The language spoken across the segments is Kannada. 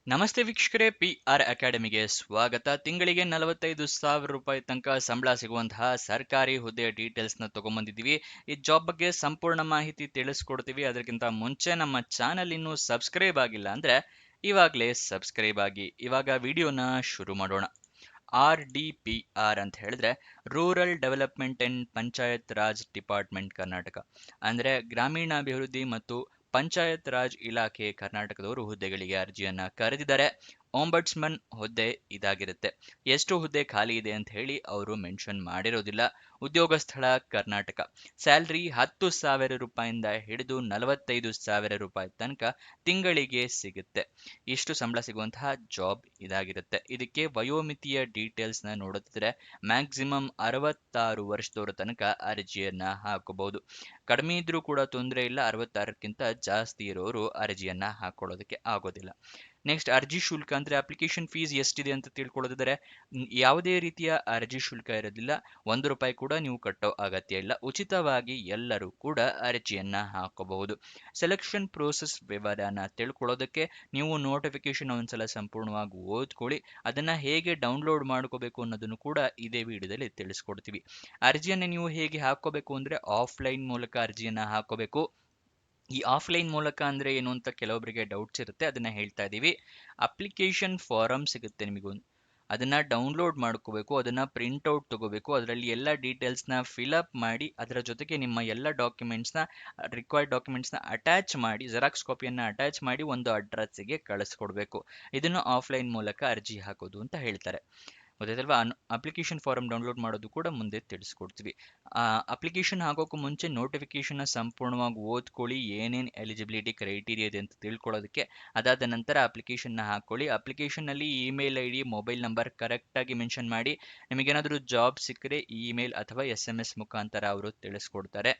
ನಮಸ್ತೆ ವೀಕ್ಷಕರೇ, PR ಅಕಾಡೆಮಿಗೆ ಸ್ವಾಗತ. ತಿಂಗಳಿಗೆ 45,000 ರೂಪಾಯಿ ತನಕ ಸಂಬಳ ಸಿಗುವಂತಹ ಸರ್ಕಾರಿ ಹುದ್ದೆಯ ಡೀಟೇಲ್ಸ್ನ ತಗೊಂಬಂದಿದ್ದೀವಿ. ಈ ಜಾಬ್ ಬಗ್ಗೆ ಸಂಪೂರ್ಣ ಮಾಹಿತಿ ತಿಳಿಸ್ಕೊಡ್ತೀವಿ. ಅದಕ್ಕಿಂತ ಮುಂಚೆ ನಮ್ಮ ಚಾನಲ್ ಇನ್ನೂ ಸಬ್ಸ್ಕ್ರೈಬ್ ಆಗಿಲ್ಲ ಅಂದ್ರೆ ಇವಾಗಲೇ ಸಬ್ಸ್ಕ್ರೈಬ್ ಆಗಿ. ಇವಾಗ ವಿಡಿಯೋನ ಶುರು ಮಾಡೋಣ. RDPR ಅಂತ ಹೇಳಿದ್ರೆ rural development and Panchayat Raj department Karnataka. ಅಂದ್ರೆ ಗ್ರಾಮೀಣಾಭಿವೃದ್ಧಿ ಮತ್ತು ಪಂಚಾಯತ್ ರಾಜ್ ಇಲಾಖೆ ಕರ್ನಾಟಕದವರು ಹುದ್ದೆಗಳಿಗೆ ಅರ್ಜಿಯನ್ನ ಕರೆದಿದ್ದಾರೆ. ಓಂಬಡ್ಸ್ಮನ್ ಹುದ್ದೆ ಇದಾಗಿರುತ್ತೆ. ಎಷ್ಟು ಹುದ್ದೆ ಖಾಲಿ ಇದೆ ಅಂತ ಹೇಳಿ ಅವರು ಮೆನ್ಷನ್ ಮಾಡಿರೋದಿಲ್ಲ. ಉದ್ಯೋಗ ಸ್ಥಳ ಕರ್ನಾಟಕ. ಸ್ಯಾಲ್ರಿ 10,000 ರೂಪಾಯಿಂದ ಹಿಡಿದು 45,000 ರೂಪಾಯಿ ತನಕ ತಿಂಗಳಿಗೆ ಸಿಗುತ್ತೆ. ಇಷ್ಟು ಸಂಬಳ ಸಿಗುವಂತಹ ಜಾಬ್ ಇದಾಗಿರುತ್ತೆ. ಇದಕ್ಕೆ ವಯೋಮಿತಿಯ ಡೀಟೇಲ್ಸ್ ನ ನೋಡುತ್ತಿದ್ರೆ ಮ್ಯಾಕ್ಸಿಮಮ್ 66 ವರ್ಷದವರ ತನಕ ಅರ್ಜಿಯನ್ನ ಹಾಕಬಹುದು. ಕಡಿಮೆ ಇದ್ರೂ ಕೂಡ ತೊಂದರೆ ಇಲ್ಲ, 66ಕ್ಕಿಂತ ಜಾಸ್ತಿ ಇರೋರು ಅರ್ಜಿಯನ್ನ ಹಾಕೊಳ್ಳೋದಕ್ಕೆ ಆಗೋದಿಲ್ಲ. ನೆಕ್ಸ್ಟ್, ಅರ್ಜಿ ಶುಲ್ಕ ಅಂದ್ರೆ ಅಪ್ಲಿಕೇಶನ್ ಫೀಸ್ ಎಷ್ಟಿದೆ ಅಂತ ತಿಳ್ಕೊಳ್ಳೋದಿದ್ರೆ ಯಾವುದೇ ರೀತಿಯ ಅರ್ಜಿ ಶುಲ್ಕ ಇರೋದಿಲ್ಲ. 1 ರೂಪಾಯಿ ಕೂಡ ನೀವು ಕಟ್ಟೋ ಅಗತ್ಯ ಇಲ್ಲ. ಉಚಿತವಾಗಿ ಎಲ್ಲರೂ ಕೂಡ ಅರ್ಜಿಯನ್ನ ಹಾಕಬಹುದು. ಸೆಲೆಕ್ಷನ್ ಪ್ರೋಸೆಸ್ ವಿವರನ ತಿಳ್ಕೊಳ್ಳೋದಕ್ಕೆ ನೀವು ನೋಟಿಫಿಕೇಶನ್ ಒಂದ್ಸಲ ಸಂಪೂರ್ಣವಾಗಿ ಓದ್ಕೊಳ್ಳಿ. ಅದನ್ನ ಹೇಗೆ ಡೌನ್ಲೋಡ್ ಮಾಡ್ಕೋಬೇಕು ಅನ್ನೋದನ್ನು ಕೂಡ ಇದೇ ವಿಡಿಯೋದಲ್ಲಿ ತಿಳಿಸ್ಕೊಡ್ತೀವಿ. ಅರ್ಜಿಯನ್ನು ನೀವು ಹೇಗೆ ಹಾಕೋಬೇಕು ಅಂದ್ರೆ ಆಫ್ಲೈನ್ ಮೂಲಕ ಅರ್ಜಿಯನ್ನ ಹಾಕೋಬೇಕು. ಈ ಆಫ್ಲೈನ್ ಮೂಲಕ ಅಂದ್ರೆ ಏನು ಅಂತ ಕೆಲವೊಬ್ಬರಿಗೆ ಡೌಟ್ಸ್ ಇರುತ್ತೆ, ಅದನ್ನ ಹೇಳ್ತಾ ಇದೀವಿ. ಅಪ್ಲಿಕೇಶನ್ ಫಾರಂ ಸಿಗುತ್ತೆ ನಿಮಗೊಂದು, ಅದನ್ನ ಡೌನ್ಲೋಡ್ ಮಾಡ್ಕೋಬೇಕು. ಅದನ್ನ ಪ್ರಿಂಟ್ ಔಟ್ ತಗೋಬೇಕು. ಅದರಲ್ಲಿ ಎಲ್ಲ ಡೀಟೇಲ್ಸ್ನ ಫಿಲ್ ಮಾಡಿ ಅದರ ಜೊತೆಗೆ ನಿಮ್ಮ ಎಲ್ಲ ರಿಕ್ವೈರ್ಡ್ ಡಾಕ್ಯುಮೆಂಟ್ಸ್ನ ಅಟ್ಯಾಚ್ ಮಾಡಿ, ಜೆರಾಕ್ಸ್ ಕಾಪಿಯನ್ನ ಅಟ್ಯಾಚ್ ಮಾಡಿ ಒಂದು ಅಡ್ರೆಸ್ಸಿಗೆ ಕಳಿಸ್ಕೊಡ್ಬೇಕು. ಇದನ್ನು ಆಫ್ಲೈನ್ ಮೂಲಕ ಅರ್ಜಿ ಹಾಕೋದು ಅಂತ ಹೇಳ್ತಾರೆ. ಗೊತ್ತಾಯ್ತಲ್ವಾ? ಅಪ್ಲಿಕೇಶನ್ ಫಾರಂ ಡೌನ್ಲೋಡ್ ಮಾಡೋದು ಕೂಡ ಮುಂದೆ ತಿಳಿಸ್ಕೊಡ್ತೀವಿ. ಅಪ್ಲಿಕೇಶನ್ ಹಾಕೋಕ್ಕೂ ಮುಂಚೆ ನೋಟಿಫಿಕೇಶನ್ ಸಂಪೂರ್ಣವಾಗಿ ಓದ್ಕೊಳ್ಳಿ. ಏನೇನು ಎಲಿಜಿಬಿಲಿಟಿ ಕ್ರೈಟೀರಿಯಾ ಇದೆ ಅಂತ ತಿಳ್ಕೊಳ್ಳೋದಕ್ಕೆ. ಅದಾದ ನಂತರ ಅಪ್ಲಿಕೇಶನ್ನ ಹಾಕೊಳ್ಳಿ. ಅಪ್ಲಿಕೇಶನ್ ನಲ್ಲಿ email ID, mobile number correct ಆಗಿ ಮೆನ್ಷನ್ ಮಾಡಿ. ನಿಮಗೇನಾದರೂ ಜಾಬ್ ಸಿಕ್ಕರೆ ಇಮೇಲ್ ಅಥವಾ SMS ಮುಖಾಂತರ ಅವರು ತಿಳಿಸ್ಕೊಡ್ತಾರೆ.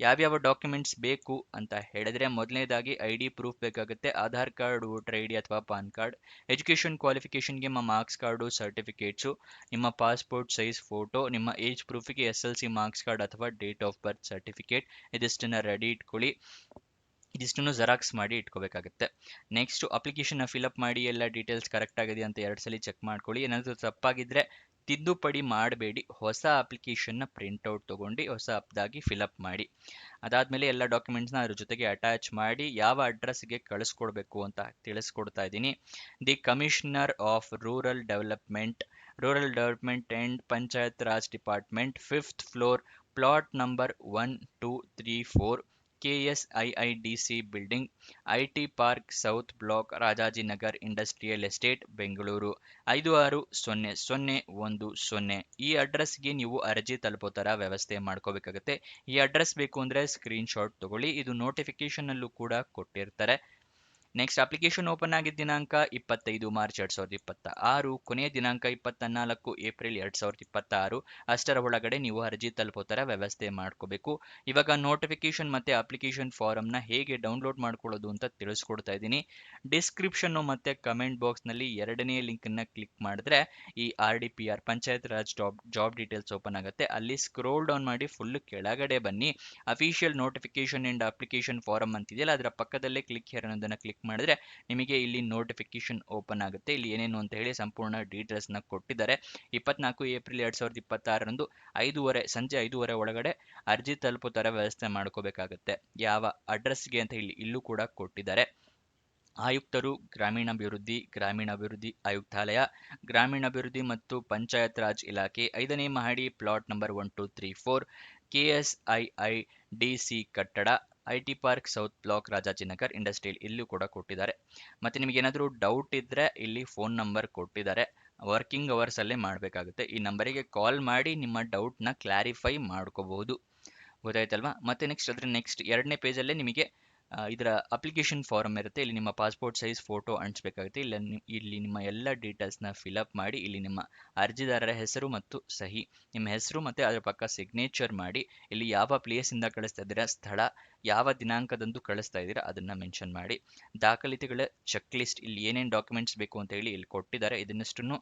ಯಾವ್ಯಾವ ಡಾಕ್ಯುಮೆಂಟ್ಸ್ ಬೇಕು ಅಂತ ಹೇಳಿದ್ರೆ, ಮೊದಲನೇದಾಗಿ ID ಪ್ರೂಫ್ ಬೇಕಾಗುತ್ತೆ. ಆಧಾರ್ ಕಾರ್ಡ್, ವೋಟರ್ ID ಅಥವಾ ಪಾನ್ ಕಾರ್ಡ್. ಎಜುಕೇಷನ್ ಕ್ವಾಲಿಫಿಕೇಶನ್ಗೆ ನಿಮ್ಮ ಮಾರ್ಕ್ಸ್ ಕಾರ್ಡು, ಸರ್ಟಿಫಿಕೇಟ್ಸು, ನಿಮ್ಮ ಪಾಸ್ಪೋರ್ಟ್ ಸೈಜ್ ಫೋಟೋ, ನಿಮ್ಮ ಏಜ್ ಪ್ರೂಫಿಗೆ SLC ಮಾರ್ಕ್ಸ್ ಕಾರ್ಡ್ ಅಥವಾ ಡೇಟ್ ಆಫ್ ಬರ್ತ್ ಸರ್ಟಿಫಿಕೇಟ್. ಇದಿಷ್ಟನ್ನ ರೆಡಿ ಇಟ್ಕೊಳ್ಳಿ. ಇದಿಷ್ಟನ್ನು ಜೆರಾಕ್ಸ್ ಮಾಡಿ ಇಟ್ಕೋಬೇಕಾಗುತ್ತೆ. ನೆಕ್ಸ್ಟ್, ಅಪ್ಲಿಕೇಶನ್ ಫಿಲ್ಅಪ್ ಮಾಡಿ ಎಲ್ಲ ಡೀಟೇಲ್ಸ್ ಕರೆಕ್ಟ್ ಆಗಿದೆ ಅಂತ 2 ಸಲ ಚೆಕ್ ಮಾಡ್ಕೊಳ್ಳಿ. ಏನಾದರೂ ತಪ್ಪಾಗಿದ್ರೆ ತಿದ್ದುಪಡಿ ಮಾಡಬೇಡಿ. ಹೊಸ ಅಪ್ಲಿಕೇಶನ್ನ ಪ್ರಿಂಟ್ಔಟ್ ತಗೊಂಡು ಹೊಸದಾಗಿ ಫಿಲ್ಅಪ್ ಮಾಡಿ. ಅದಾದಮೇಲೆ ಎಲ್ಲ ಡಾಕ್ಯುಮೆಂಟ್ಸ್ನ ಅದ್ರ ಜೊತೆಗೆ ಅಟ್ಯಾಚ್ ಮಾಡಿ ಯಾವ ಅಡ್ರೆಸ್ಗೆ ಕಳಿಸ್ಕೊಡ್ಬೇಕು ಅಂತ ತಿಳಿಸ್ಕೊಡ್ತಾ ಇದ್ದೀನಿ. The commissioner of rural development and Panchayat Raj department, 5th floor, plot number 1234, KSIIDC building, IT park south block, Rajajinagar industrial estate, Bengaluru 560010. ಈ ಅಡ್ರೆಸ್ಗೆ ನೀವು ಅರ್ಜಿ ತಲುಪೋ ಥರ ವ್ಯವಸ್ಥೆ ಮಾಡ್ಕೋಬೇಕಾಗುತ್ತೆ. ಈ ಅಡ್ರೆಸ್ ಬೇಕು ಅಂದರೆ ಸ್ಕ್ರೀನ್ ಶಾಟ್ ತಗೊಳ್ಳಿ. ಇದು ನೋಟಿಫಿಕೇಶನ್ ಅಲ್ಲೂ ಕೂಡ ಕೊಟ್ಟಿರ್ತಾರೆ. ನೆಕ್ಸ್ಟ್, ಅಪ್ಲಿಕೇಶನ್ ಓಪನ್ ಆಗಿದ್ದ ದಿನಾಂಕ 25 ಮಾರ್ಚ್ 2026, ಕೊನೆಯ ದಿನಾಂಕ 24 ಏಪ್ರಿಲ್ 2026. ಅಷ್ಟರ ಒಳಗಡೆ ನೀವು ಅರ್ಜಿ ತಲುಪೋ ಥರ ವ್ಯವಸ್ಥೆ ಮಾಡ್ಕೋಬೇಕು. ಇವಾಗ ನೋಟಿಫಿಕೇಶನ್ ಮತ್ತೆ ಅಪ್ಲಿಕೇಶನ್ ಫಾರಮ್ನ ಹೇಗೆ ಡೌನ್ಲೋಡ್ ಮಾಡ್ಕೊಳ್ಳೋದು ಅಂತ ತಿಳಿಸ್ಕೊಡ್ತಾ ಇದ್ದೀನಿ. ಡಿಸ್ಕ್ರಿಪ್ಷನ್ ಮತ್ತೆ ಕಮೆಂಟ್ ಬಾಕ್ಸ್ನಲ್ಲಿ 2ನೇ ಲಿಂಕನ್ನು ಕ್ಲಿಕ್ ಮಾಡಿದ್ರೆ ಈ RDPR panchayat raj job details open ಆಗುತ್ತೆ. ಅಲ್ಲಿ ಸ್ಕ್ರೋಲ್ ಡೌನ್ ಮಾಡಿ ಫುಲ್ ಕೆಳಗಡೆ ಬನ್ನಿ. Official notification and application form ಅಂತಿದೆಯಲ್ಲ, ಅದರ ಪಕ್ಕದಲ್ಲೇ ಕ್ಲಿಕ್ ಹಿಯರ್ ಅನ್ನೋದನ್ನ ಕ್ಲಿಕ್ ಮಾಡಿದ್ರೆ ನಿಮಗೆ ಇಲ್ಲಿ ನೋಟಿಫಿಕೇಶನ್ ಓಪನ್ ಆಗುತ್ತೆ. ಇಲ್ಲಿ ಏನೇನು ಅಂತ ಹೇಳಿ ಸಂಪೂರ್ಣ ಡೀಟೇಲ್ಸ್ನ ಕೊಟ್ಟಿದ್ದಾರೆ. 24 ಏಪ್ರಿಲ್ 2026ರಂದು ಸಂಜೆ 5:30 ಒಳಗಡೆ ಅರ್ಜಿ ತಲುಪೋ ಥರ ವ್ಯವಸ್ಥೆ ಮಾಡ್ಕೋಬೇಕಾಗತ್ತೆ. ಯಾವ ಅಡ್ರೆಸ್ಗೆ ಅಂತ ಇಲ್ಲೂ ಕೂಡ ಕೊಟ್ಟಿದ್ದಾರೆ. ಆಯುಕ್ತರು ಗ್ರಾಮೀಣಾಭಿವೃದ್ಧಿ ಆಯುಕ್ತಾಲಯ, ಗ್ರಾಮೀಣಾಭಿವೃದ್ಧಿ ಮತ್ತು ಪಂಚಾಯತ್ ರಾಜ್ ಇಲಾಖೆ, 5ನೇ ಮಹಡಿ, ಪ್ಲಾಟ್ ನಂಬರ್ 1234, KSIIDC ಕಟ್ಟಡ, IT park south block, Rajajinagar industrial. ಇಲ್ಲೂ ಕೂಡ ಕೊಟ್ಟಿದ್ದಾರೆ. ಮತ್ತೆ ನಿಮಗೆ ಏನಾದರೂ ಡೌಟ್ ಇದ್ರೆ ಇಲ್ಲಿ ಫೋನ್ ನಂಬರ್ ಕೊಟ್ಟಿದ್ದಾರೆ. ವರ್ಕಿಂಗ್ ಅವರ್ಸ್ ಅಲ್ಲೇ ಮಾಡಬೇಕಾಗುತ್ತೆ. ಈ ನಂಬರಿಗೆ ಕಾಲ್ ಮಾಡಿ ನಿಮ್ಮ ಡೌಟ್ನ ಕ್ಲಾರಿಫೈ ಮಾಡ್ಕೋಬಹುದು. ಗೊತ್ತಾಯ್ತಲ್ವಾ? ಮತ್ತೆ ನೆಕ್ಸ್ಟ್ 2ನೇ ಪೇಜಲ್ಲೇ ನಿಮಗೆ ಇದರ ಅಪ್ಲಿಕೇಶನ್ ಫಾರಮ್ ಇರುತ್ತೆ. ಇಲ್ಲಿ ನಿಮ್ಮ ಪಾಸ್ಪೋರ್ಟ್ ಸೈಜ್ ಫೋಟೋ ಅಂಟಿಸಬೇಕಾಗುತ್ತೆ. ಇಲ್ಲಿ ನಿಮ್ಮ ಎಲ್ಲ ಡೀಟೇಲ್ಸ್ನ ಫಿಲ್ಅಪ್ ಮಾಡಿ, ಇಲ್ಲಿ ನಿಮ್ಮ ಅರ್ಜಿದಾರರ ಹೆಸರು ಮತ್ತು ಸಹಿ, ನಿಮ್ಮ ಹೆಸರು ಮತ್ತು ಅದರ ಪಕ್ಕ ಸಿಗ್ನೇಚರ್ ಮಾಡಿ, ಇಲ್ಲಿ ಯಾವ ಪ್ಲೇಸಿಂದ ಕಳಿಸ್ತಾ ಇದ್ದೀರಾ, ಸ್ಥಳ, ಯಾವ ದಿನಾಂಕದಂದು ಕಳಿಸ್ತಾ ಇದ್ದೀರಾ ಅದನ್ನು ಮೆನ್ಷನ್ ಮಾಡಿ. ದಾಖಲಾತಿಗಳ ಚೆಕ್ ಲಿಸ್ಟ್, ಇಲ್ಲಿ ಏನೇನು ಡಾಕ್ಯುಮೆಂಟ್ಸ್ ಬೇಕು ಅಂತ ಹೇಳಿ ಇಲ್ಲಿ ಕೊಟ್ಟಿದ್ದಾರೆ. ಇದನ್ನಷ್ಟನ್ನು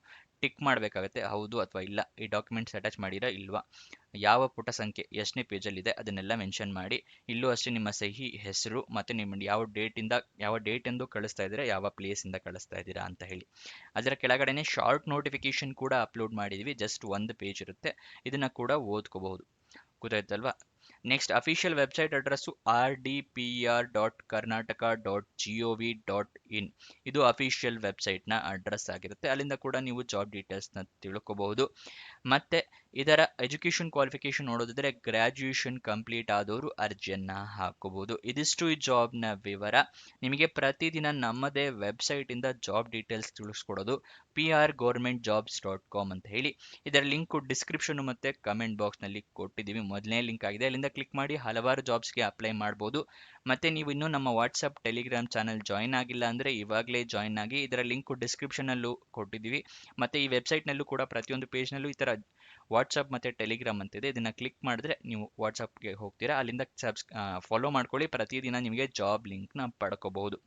ಟಿಕ್ ಮಾಡಬೇಕಾಗುತ್ತೆ, ಹೌದು ಅಥವಾ ಇಲ್ಲ, ಈ ಡಾಕ್ಯುಮೆಂಟ್ಸ್ ಅಟ್ಯಾಚ್ ಮಾಡಿರಾ ಇಲ್ವಾ, ಯಾವ ಪುಟ ಸಂಖ್ಯೆ ಎಷ್ಟನೇ ಪೇಜಲ್ಲಿದೆ ಅದನ್ನೆಲ್ಲ ಮೆನ್ಷನ್ ಮಾಡಿ. ಇಲ್ಲೂ ಅಷ್ಟೇ ನಿಮ್ಮ ಸಹಿ, ಹೆಸರು, ಮತ್ತು ನಿಮ್ಮ ಯಾವ ಡೇಟ್ ಎಂದು ಕಳಿಸ್ತಾ ಇದ್ದೀರಾ, ಯಾವ ಪ್ಲೇಸಿಂದ ಕಳಿಸ್ತಾ ಇದ್ದೀರಾ ಅಂತ ಹೇಳಿ. ಅದರ ಕೆಳಗಡೆನೆ ಶಾರ್ಟ್ ನೋಟಿಫಿಕೇಶನ್ ಕೂಡ ಅಪ್ಲೋಡ್ ಮಾಡಿದೀವಿ, ಜಸ್ಟ್ ಒಂದು ಪೇಜ್ ಇರುತ್ತೆ, ಇದನ್ನ ಕೂಡ ಓದ್ಕೋಬಹುದು. ಗೊತ್ತಾಯ್ತಲ್ವಾ? Next official website address rdpr.karnataka.gov.in. ಇದು ಅಫಿಷಿಯಲ್ ವೆಬ್ಸೈಟ್ನ ಅಡ್ರೆಸ್ ಆಗಿರುತ್ತೆ. ಅಲ್ಲಿಂದ ಕೂಡ ನೀವು ಜಾಬ್ ಡೀಟೇಲ್ಸ್ನ ತಿಳ್ಕೋಬಹುದು. ಮತ್ತೆ ಇದರ ಎಜುಕೇಷನ್ ಕ್ವಾಲಿಫಿಕೇಶನ್ ನೋಡೋದಿದ್ರೆ ಗ್ರಾಜ್ಯುಯೇಷನ್ ಕಂಪ್ಲೀಟ್ ಆದವರು ಅರ್ಜಿಯನ್ನ ಹಾಕೋಬಹುದು. ಇದಿಷ್ಟು ಈ ಜಾಬ್ನ ವಿವರ. ನಿಮಗೆ ಪ್ರತಿದಿನ ನಮ್ಮದೇ ವೆಬ್ಸೈಟಿಂದ ಜಾಬ್ ಡೀಟೇಲ್ಸ್ ತಿಳಿಸ್ಕೊಡೋದು prgovernmentjobs.com ಅಂತ ಹೇಳಿ. ಇದರ ಲಿಂಕು ಡಿಸ್ಕ್ರಿಪ್ಷನ್ ಮತ್ತೆ ಕಮೆಂಟ್ ಬಾಕ್ಸ್ನಲ್ಲಿ ಕೊಟ್ಟಿದ್ದೀವಿ, ಮೊದಲನೇ ಲಿಂಕ್ ಆಗಿದೆ, ಅಲ್ಲಿಂದ ಕ್ಲಿಕ್ ಮಾಡಿ ಹಲವಾರು ಜಾಬ್ಸ್ಗೆ ಅಪ್ಲೈ ಮಾಡ್ಬೋದು. ಮತ್ತೆ ನೀವು ಇನ್ನೂ ನಮ್ಮ ವಾಟ್ಸಪ್ ಟೆಲಿಗ್ರಾಮ್ ಚಾನಲ್ ಜಾಯಿನ್ ಆಗಿಲ್ಲ ಅಂದರೆ ಇವಾಗಲೇ ಜಾಯಿನ್ ಆಗಿ, ಇದರ ಲಿಂಕು ಡಿಸ್ಕ್ರಿಪ್ಷನಲ್ಲೂ ಕೊಟ್ಟಿದ್ದೀವಿ. ಮತ್ತು ಈ ವೆಬ್ಸೈಟ್ನಲ್ಲೂ ಕೂಡ ಪ್ರತಿಯೊಂದು ಪೇಜ್ನಲ್ಲೂ ಈ ಥರ ವಾಟ್ಸಪ್ ಮತ್ತು ಟೆಲಿಗ್ರಾಮ್ ಅಂತಿದೆ, ಇದನ್ನು ಕ್ಲಿಕ್ ಮಾಡಿದ್ರೆ ನೀವು ವಾಟ್ಸಪ್ಗೆ ಹೋಗ್ತೀರಾ, ಅಲ್ಲಿಂದ ಫಾಲೋ ಮಾಡ್ಕೊಳ್ಳಿ, ಪ್ರತಿದಿನ ನಿಮಗೆ ಜಾಬ್ ಲಿಂಕ್ನ ಪಡ್ಕೋಬಹುದು.